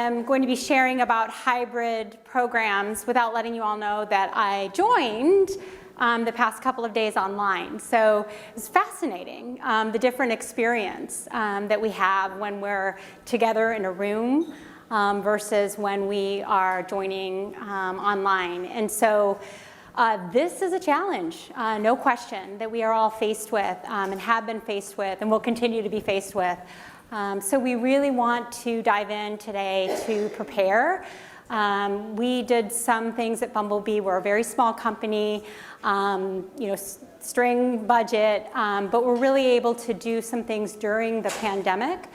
am going to be sharing about hybrid programs without letting you all know that I joined the past couple of days online. So it's fascinating, the different experience that we have when we're together in a room versus when we are joining online. And so this is a challenge, no question, that we are all faced with and have been faced with and will continue to be faced with. So we really want to dive in today to prepare. We did some things at Bumblebee. We're a very small company, string budget, but we're really able to do some things during the pandemic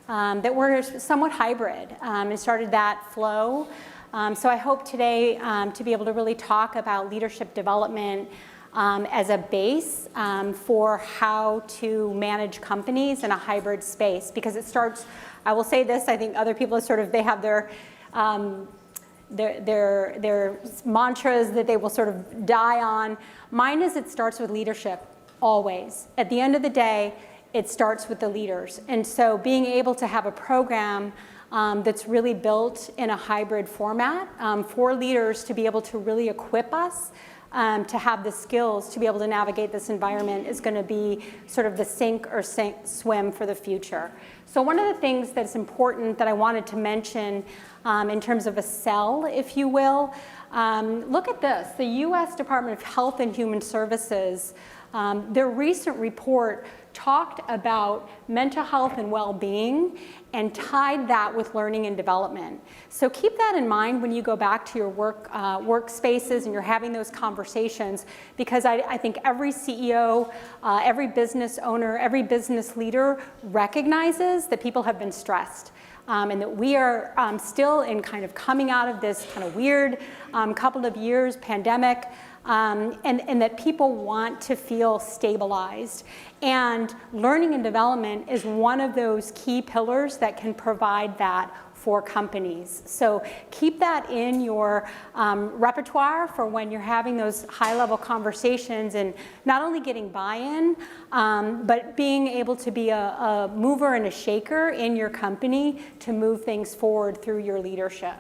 that were somewhat hybrid and started that flow. So I hope today to be able to really talk about leadership development as a base for how to manage companies in a hybrid space, because it starts, I will say this, I think other people they have their mantras that they will sort of die on. Mine is it starts with leadership, always. At the end of the day, it starts with the leaders. And so being able to have a program that's really built in a hybrid format for leaders to be able to really equip us to have the skills to be able to navigate this environment is going to be sort of the sink or swim for the future. So one of the things that's important that I wanted to mention in terms of a sell, if you will, look at this. The U.S. Department of Health and Human Services, their recent report talked about mental health and well-being and tied that with learning and development. So keep that in mind when you go back to your workspaces and you're having those conversations, because I think every CEO, every business owner, every business leader recognizes that people have been stressed. And that we are still in kind of coming out of this kind of weird couple of years pandemic, and that people want to feel stabilized. And learning and development is one of those key pillars that can provide that for companies. So keep that in your repertoire for when you're having those high-level conversations and not only getting buy-in, but being able to be a mover and a shaker in your company to move things forward through your leadership.